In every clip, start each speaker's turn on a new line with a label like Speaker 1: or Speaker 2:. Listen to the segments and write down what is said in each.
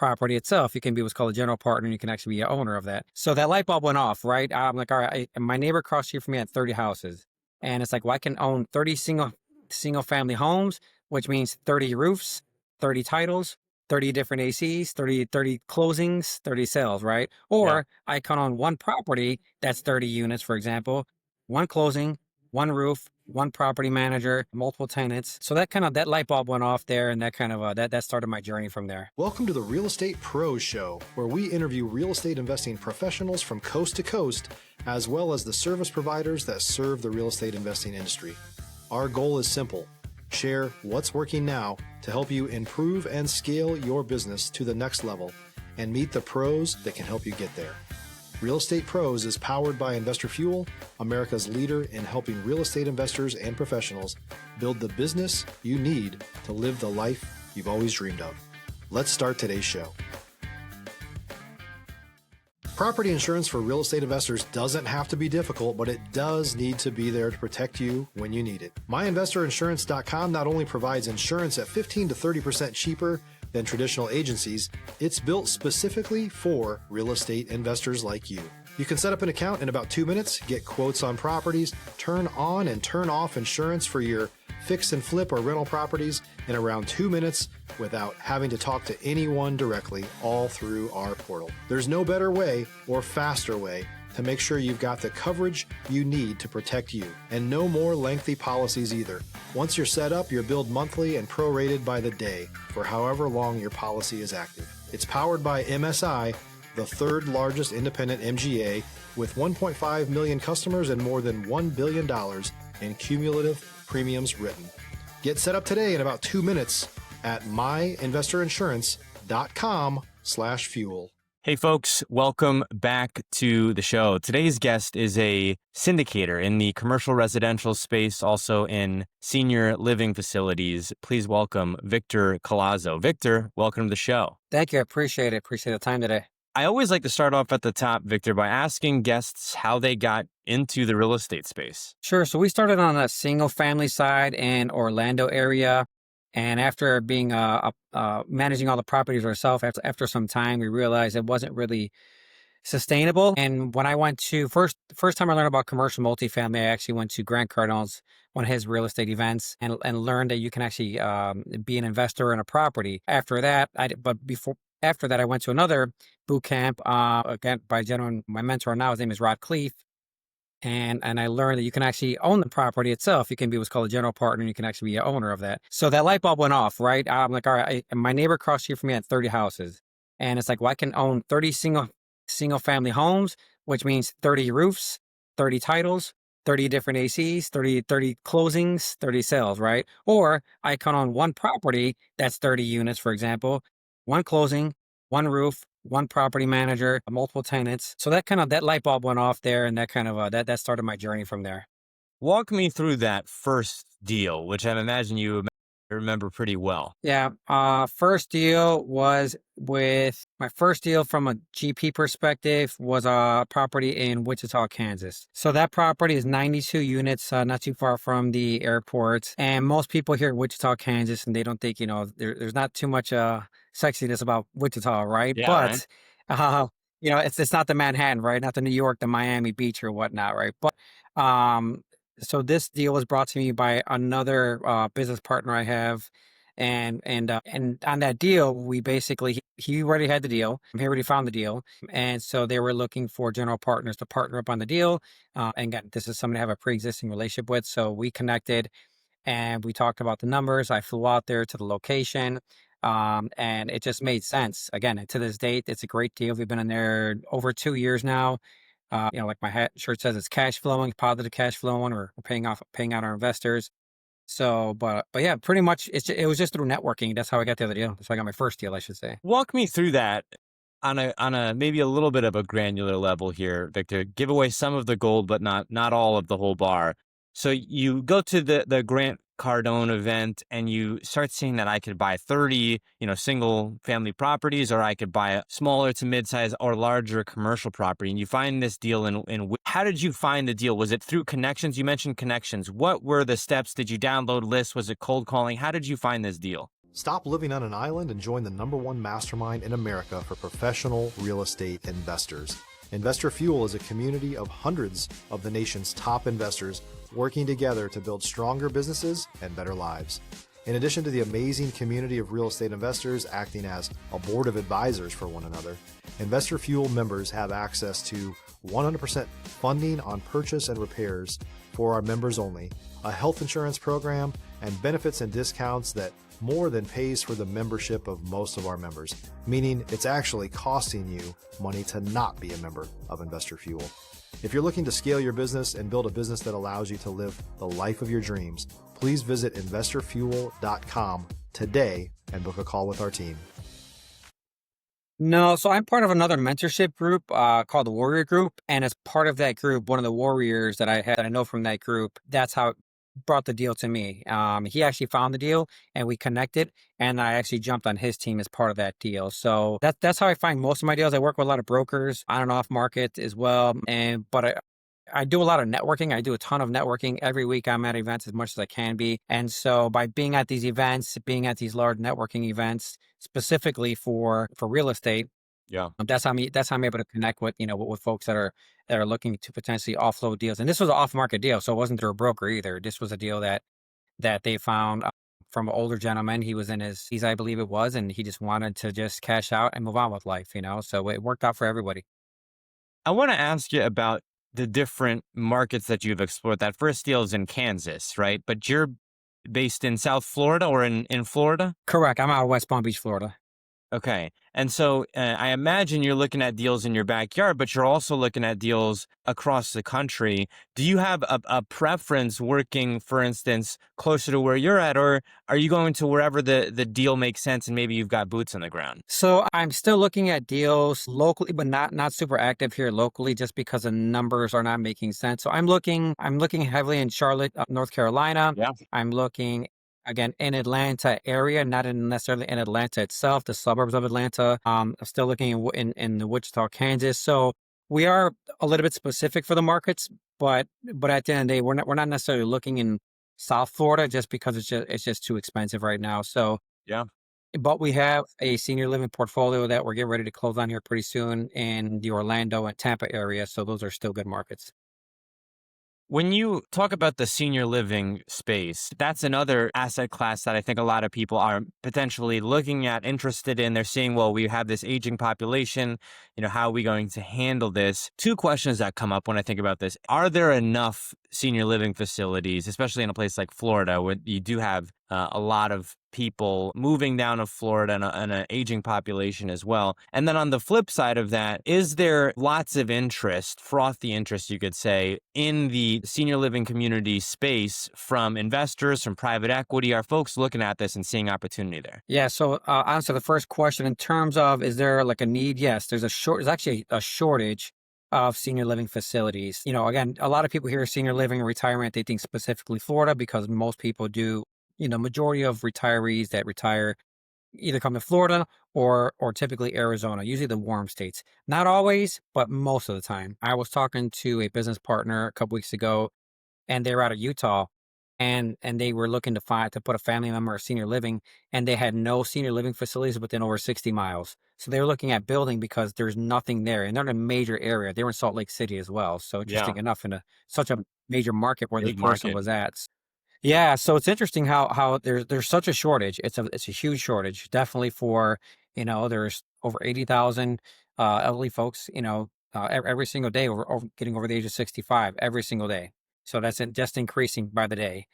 Speaker 1: property itself, you can be what's called a general partner, and you can actually be an owner of that. So that light bulb went off, right? I'm like, all right, my neighbor across the street from me had 30 houses. And it's like, well, I can own 30 single family homes, which means 30 roofs, 30 titles, 30 different ACs, 30 closings, 30 sales, right? Or I can own one property that's 30 units, for example, one closing, one roof, one property manager, multiple tenants. So that light bulb went off there, and that started my journey from there.
Speaker 2: Welcome to the Real Estate Pros Show, where we interview real estate investing professionals from coast to coast, as well as the service providers that serve the real estate investing industry. Our goal is simple: share what's working now to help you improve and scale your business to the next level and meet the pros that can help you get there. Real Estate Pros is powered by Investor Fuel, America's leader in helping real estate investors and professionals build the business you need to live the life you've always dreamed of. Let's start today's show. Property insurance for real estate investors doesn't have to be difficult, but it does need to be there to protect you when you need it. MyInvestorInsurance.com not only provides insurance at 15 to 30% cheaper than traditional agencies, it's built specifically for real estate investors like you. You can set up an account in about 2 minutes, get quotes on properties, turn on and turn off insurance for your fix and flip or rental properties in around 2 minutes without having to talk to anyone directly, all through our portal. There's no better way or faster way to make sure you've got the coverage you need to protect you, and no more lengthy policies either. Once you're set up, you're billed monthly and prorated by the day for however long your policy is active. It's powered by MSI, the third largest independent MGA, with 1.5 million customers and more than $1 billion in cumulative premiums written. Get set up today in about 2 minutes at myinvestorinsurance.com/fuel.
Speaker 3: Hey folks, welcome back to the show. Today's guest is a syndicator in the commercial residential space, also in senior living facilities. Please welcome Victor Collazo. Victor, welcome to the show.
Speaker 1: Thank you. I appreciate it. Appreciate the time today.
Speaker 3: I always like to start off at the top, Victor, by asking guests how they got into the real estate space.
Speaker 1: Sure. So we started on a single family side in Orlando area. And after being managing all the properties ourselves, after some time, we realized it wasn't really sustainable. And when I went to first time I learned about commercial multifamily, I actually went to Grant Cardinal's one of his real estate events and learned that you can actually be an investor in a property. After that, I went to another boot camp again by a gentleman, my mentor now. His name is Rod Cleef. And I learned that you can actually own the property itself. You can be what's called a general partner, and you can actually be an owner of that. So that light bulb went off, right? I'm like, all right, my neighbor across the street from me had 30 houses. And it's like, well, I can own 30 single family homes, which means 30 roofs, 30 titles, 30 different ACs, 30 closings, 30 sales, right? Or I can own one property that's 30 units, for example, one closing, one roof, one property manager, multiple tenants. So that light bulb went off there, and that started my journey from there.
Speaker 3: Walk me through that first deal, which I imagine you remember pretty well.
Speaker 1: Yeah. First deal was my first deal from a GP perspective was a property in Wichita, Kansas. So that property is 92 units, not too far from the airport. And most people hear Wichita, Kansas, and they don't think, there's not too much sexiness about Wichita, right?
Speaker 3: Yeah,
Speaker 1: but,
Speaker 3: right?
Speaker 1: It's not the Manhattan, right? Not the New York, the Miami Beach or whatnot, right? But, so this deal was brought to me by another business partner I have. And on that deal, we basically, he already had the deal. He already found the deal. And so they were looking for general partners to partner up on the deal. And again, this is somebody I have a pre-existing relationship with. So we connected and we talked about the numbers. I flew out there to the location. And it just made sense. Again, to this date, it's a great deal. We've been in there over 2 years now. Like my shirt says, it's cash flowing, positive cash flowing. We're paying out our investors. So, but yeah, pretty much it was just through networking. That's how I got the other deal. That's how I got my first deal, I should say.
Speaker 3: Walk me through that on a maybe a little bit of a granular level here, Victor. Give away some of the gold, but not all of the whole bar. So you go to the Grant Cardone event and you start seeing that I could buy 30, single family properties, or I could buy a smaller to mid-size or larger commercial property. And you find this deal how did you find the deal? Was it through connections? You mentioned connections. What were the steps? Did you download lists? Was it cold calling? How did you find this deal?
Speaker 2: Stop living on an island and join the #1 mastermind in America for professional real estate investors. Investor Fuel is a community of hundreds of the nation's top investors working together to build stronger businesses and better lives. In addition to the amazing community of real estate investors acting as a board of advisors for one another, Investor Fuel members have access to 100% funding on purchase and repairs for our members only, a health insurance program, and benefits and discounts that more than pays for the membership of most of our members, meaning it's actually costing you money to not be a member of Investor Fuel. If you're looking to scale your business and build a business that allows you to live the life of your dreams, please visit investorfuel.com today and book a call with our team.
Speaker 1: No, so I'm part of another mentorship group called the Warrior Group. And as part of that group, one of the warriors that I know from that group, that's how it brought the deal to me. He actually found the deal and we connected, and I actually jumped on his team as part of that deal. So that's how I find most of my deals. I work with a lot of brokers on and off market as well. But I do a lot of networking. I do a ton of networking. Every week I'm at events as much as I can be. And so by being at these events, being at these large networking events, specifically for real estate,
Speaker 3: Yeah.
Speaker 1: that's how I'm able to connect with, with folks that are looking to potentially offload deals. And this was an off market deal. So it wasn't through a broker either. This was a deal that they found from an older gentleman. He was in his, I believe it was, and he just wanted to just cash out and move on with life, so it worked out for everybody.
Speaker 3: I want to ask you about the different markets that you've explored. That first deal is in Kansas, right? But you're based in South Florida or in Florida?
Speaker 1: Correct. I'm out of West Palm Beach, Florida.
Speaker 3: Okay. And so I imagine you're looking at deals in your backyard, but you're also looking at deals across the country. Do you have a preference working, for instance, closer to where you're at, or are you going to wherever the deal makes sense and maybe you've got boots on the ground?
Speaker 1: So I'm still looking at deals locally, but not super active here locally, just because the numbers are not making sense. So I'm looking heavily in Charlotte, North Carolina.
Speaker 3: Yeah.
Speaker 1: I'm looking again in Atlanta area, not necessarily in Atlanta itself, the suburbs of Atlanta. I'm still looking in the Wichita, Kansas. So we are a little bit specific for the markets, but at the end of the day, we're not necessarily looking in South Florida just because it's just too expensive right now. So
Speaker 3: Yeah.
Speaker 1: but we have a senior living portfolio that we're getting ready to close on here pretty soon in the Orlando and Tampa area. So those are still good markets.
Speaker 3: When you talk about the senior living space, that's another asset class that I think a lot of people are potentially looking at, interested in. They're seeing, well, we have this aging population. How are we going to handle this? Two questions that come up when I think about this. Are there enough senior living facilities, especially in a place like Florida, where you do have a lot of people moving down to Florida and an aging population as well? And then on the flip side of that, is there lots of interest, frothy interest, you could say, in the senior living community space from investors, from private equity? Are folks looking at this and seeing opportunity there?
Speaker 1: Yeah. So answer the first question in terms of, is there like a need? Yes, there's actually a shortage of senior living facilities. Again, a lot of people hear senior living and retirement, they think specifically Florida because most people do. Majority of retirees that retire either come to Florida or typically Arizona, usually the warm states. Not always, but most of the time. I was talking to a business partner a couple weeks ago, and they were out of Utah, and they were looking to put a family member of senior living, and they had no senior living facilities within over 60 miles. So they were looking at building because there's nothing there, and they're in a major area. They were in Salt Lake City as well. So
Speaker 3: Yeah.
Speaker 1: interesting enough, in such a major market where this
Speaker 3: Big
Speaker 1: person
Speaker 3: market.
Speaker 1: was at. Yeah, so it's interesting how there's such a shortage. It's a huge shortage, definitely for there's over 80,000 elderly folks, every single day over getting over the age of 65 every single day. So that's just increasing by the day.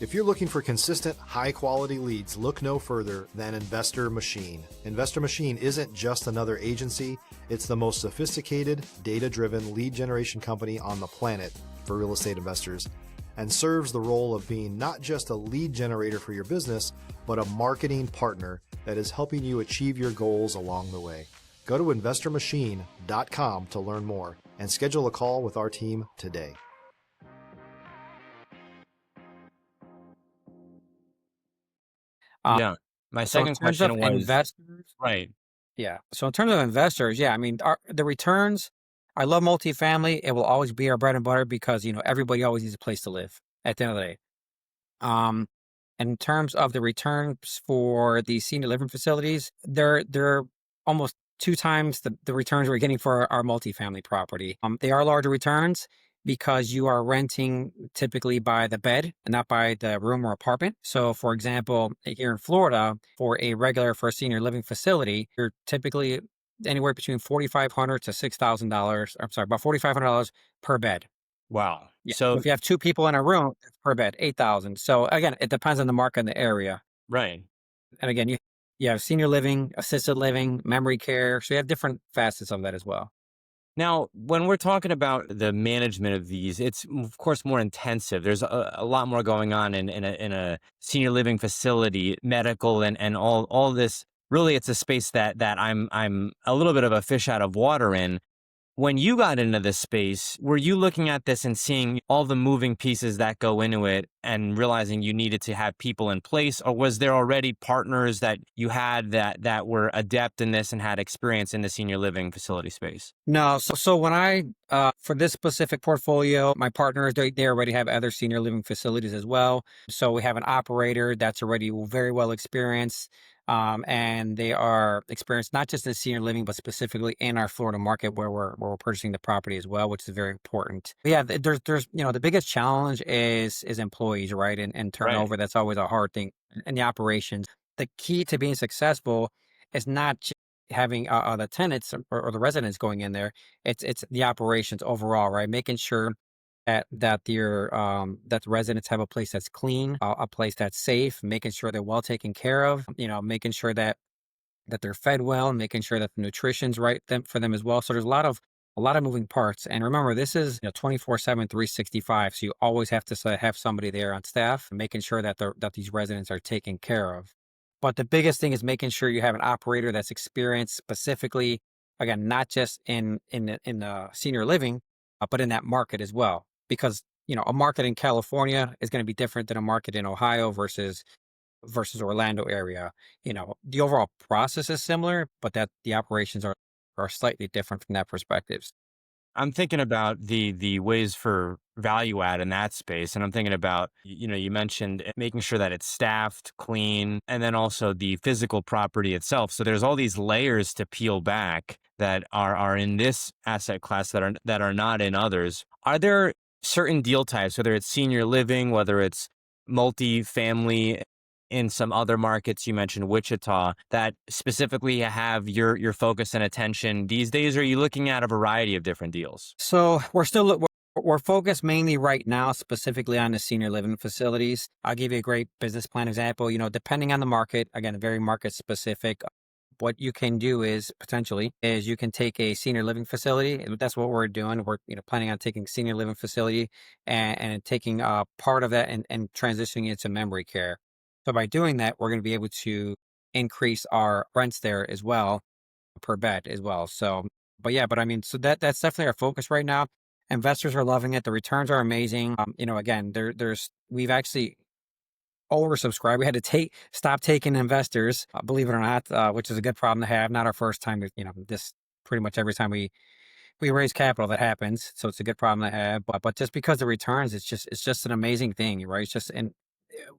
Speaker 2: If you're looking for consistent, high-quality leads, look no further than Investor Machine. Investor Machine isn't just another agency, it's the most sophisticated, data-driven lead generation company on the planet for real estate investors, and serves the role of being not just a lead generator for your business, but a marketing partner that is helping you achieve your goals along the way. Go to investormachine.com to learn more and schedule a call with our team today.
Speaker 3: Yeah. My
Speaker 1: So in
Speaker 3: second
Speaker 1: terms of
Speaker 3: question was,
Speaker 1: investors,
Speaker 3: right.
Speaker 1: yeah. So in terms of investors, yeah, I mean, the returns, I love multifamily. It will always be our bread and butter because, everybody always needs a place to live at the end of the day. Um, In terms of the returns for the senior living facilities, they're almost two times the returns we're getting for our multifamily property. They are larger returns because you are renting typically by the bed and not by the room or apartment. So, for example, here in Florida, for a senior living facility, you're typically anywhere between $4,500 to $6,000. I'm sorry, about $4,500 per bed.
Speaker 3: Wow.
Speaker 1: Yeah. So
Speaker 3: So,
Speaker 1: if you have two people in a room, it's per bed, 8,000. So again, it depends on the market and the area.
Speaker 3: right.
Speaker 1: And again, you have senior living, assisted living, memory care. So you have different facets of that as well.
Speaker 3: Now, when we're talking about the management of these, it's of course more intensive. There's a lot more going on in a senior living facility, medical, and all this. Really, it's a space that I'm a little bit of a fish out of water in. When you got into this space, were you looking at this and seeing all the moving pieces that go into it and realizing you needed to have people in place? Or was there already partners that you had that were adept in this and had experience in the senior living facility space?
Speaker 1: No, so when for this specific portfolio, my partners, they already have other senior living facilities as well. So we have an operator that's already very well experienced. And they are experienced not just in senior living, but specifically in our Florida market where we're purchasing the property as well, which is very important. But yeah, there's the biggest challenge is employees, right? And
Speaker 3: Right.
Speaker 1: turnover. That's always a hard thing. And the operations. The key to being successful is not just having the tenants or the residents going in there. It's the operations overall, right? Making sure that the residents have a place that's clean, a place that's safe, making sure they're well taken care of, making sure that they're fed well, making sure that the nutrition's right for them as well. So there's a lot of moving parts. And remember, this is 24/7, 365. So you always have to have somebody there on staff, making sure that these residents are taken care of. But the biggest thing is making sure you have an operator that's experienced specifically, again, not just in the senior living, but in that market as well. Because a market in California is going to be different than a market in Ohio versus Orlando area. The overall process is similar, but that the operations are slightly different from that perspective.
Speaker 3: I'm thinking about the ways for value add in that space. And I'm thinking about, you mentioned making sure that it's staffed, clean, and then also the physical property itself. So there's all these layers to peel back that are in this asset class that are not in others. Are there certain deal types, whether it's senior living, whether it's multifamily in some other markets, you mentioned Wichita, that specifically have your focus and attention these days? Or are you looking at a variety of different deals?
Speaker 1: So we're focused mainly right now specifically on the senior living facilities. I'll give you a great business plan example. Depending on the market, again, very market specific. What you can do is you can take a senior living facility. That's what we're doing. We're planning on taking senior living facility and taking part of that and transitioning it to memory care. So by doing that, we're going to be able to increase our rents there as well per bed as well. So, but I mean, so that's definitely our focus right now. Investors are loving it. The returns are amazing. Again, we've actually oversubscribed. We had to stop taking investors, believe it or not, which is a good problem to have. Not our first time. This pretty much every time we raise capital that happens, so it's a good problem to have. But just because the returns, it's just an amazing thing, right? It's just and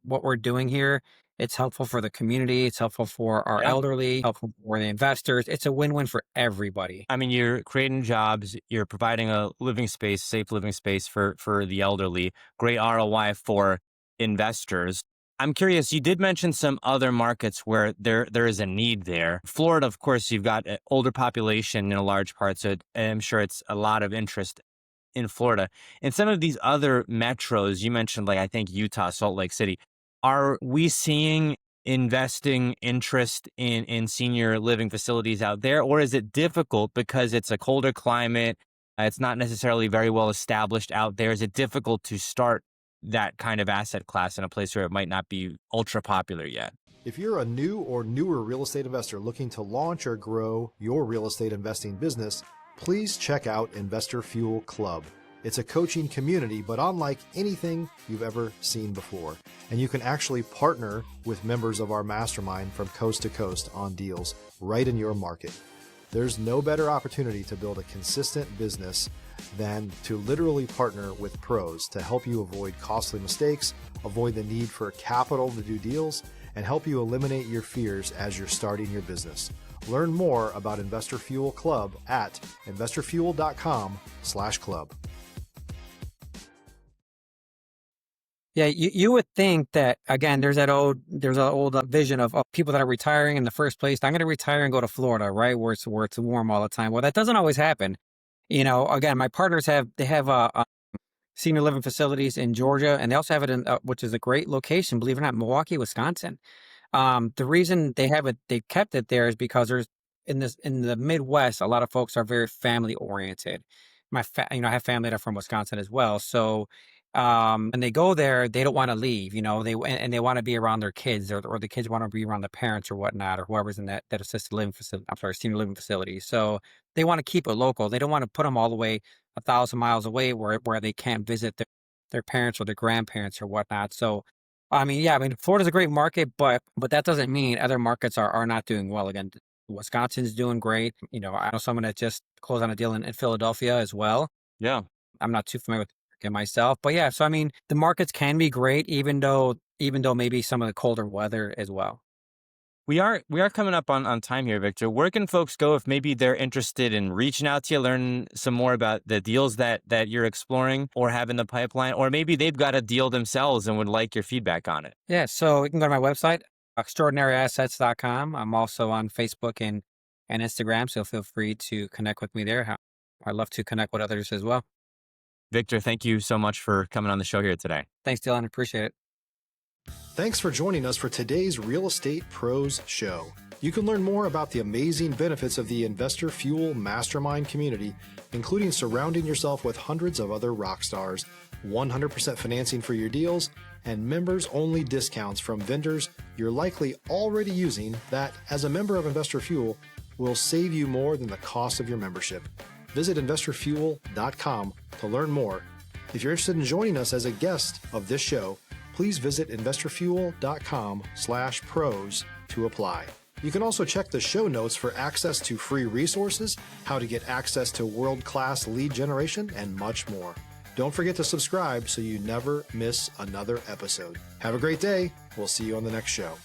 Speaker 1: what we're doing here. It's helpful for the community. It's helpful for our
Speaker 3: Yeah.
Speaker 1: elderly. Helpful for the investors. It's a win-win for everybody.
Speaker 3: I mean, you're creating jobs, you're providing a living space, safe living space for the elderly, great ROI for investors. I'm curious, you did mention some other markets where there is a need there. Florida, of course, you've got an older population in a large part, so I'm sure it's a lot of interest in Florida. In some of these other metros, you mentioned, like, I think Utah, Salt Lake City. Are we seeing investing interest in senior living facilities out there, or is it difficult because it's a colder climate? It's not necessarily very well established out there. Is it difficult to start that kind of asset class in a place where it might not be ultra popular yet?
Speaker 2: If you're a new or newer real estate investor looking to launch or grow your real estate investing business, please check out Investor Fuel Club. It's a coaching community, but unlike anything you've ever seen before. And you can actually partner with members of our mastermind from coast to coast on deals right in your market. There's no better opportunity to build a consistent business than to literally partner with pros to help you avoid costly mistakes avoid the need for capital to do deals, and help you eliminate your fears as you're starting your business. Learn more about Investor Fuel Club at investorfuel.com/club.
Speaker 1: Yeah, you would think that, again, there's an old vision of people that are retiring in the first place. I'm going to retire and go to Florida, right, where it's warm all the time. Well, that doesn't always happen. Again, my partners have senior living facilities in Georgia, and they also have it in which is a great location, believe it or not, Milwaukee, Wisconsin. The reason they kept it there is because there's in the Midwest, a lot of folks are very family oriented. I have family that are from Wisconsin as well. So, when they go there, they don't want to leave, they want to be around their kids, or the kids want to be around the parents or whatnot, or whoever's in that assisted living facility, senior living facility. So they want to keep it local. They don't want to put them all the way 1,000 miles away where they can't visit their parents or their grandparents or whatnot. So, Florida's a great market, but that doesn't mean other markets are not doing well. Again, Wisconsin's doing great. I know someone that just closed on a deal in Philadelphia as well.
Speaker 3: Yeah.
Speaker 1: I'm not too familiar with it myself, but yeah. So the markets can be great, even though maybe some of the colder weather as well.
Speaker 3: We are coming up on time here, Victor. Where can folks go if maybe they're interested in reaching out to you, learn some more about the deals that you're exploring or have in the pipeline, or maybe they've got a deal themselves and would like your feedback on it?
Speaker 1: Yeah, so you can go to my website, extraordinaryassets.com. I'm also on Facebook and Instagram, so feel free to connect with me there. I'd love to connect with others as well.
Speaker 3: Victor, thank you so much for coming on the show here today.
Speaker 1: Thanks, Dylan. Appreciate it.
Speaker 2: Thanks for joining us for today's Real Estate Pros Show. You can learn more about the amazing benefits of the Investor Fuel Mastermind community, including surrounding yourself with hundreds of other rock stars, 100% financing for your deals, and members-only discounts from vendors you're likely already using that, as a member of Investor Fuel, will save you more than the cost of your membership. Visit investorfuel.com to learn more. If you're interested in joining us as a guest of this show, please visit investorfuel.com/pros to apply. You can also check the show notes for access to free resources, how to get access to world-class lead generation, and much more. Don't forget to subscribe so you never miss another episode. Have a great day. We'll see you on the next show.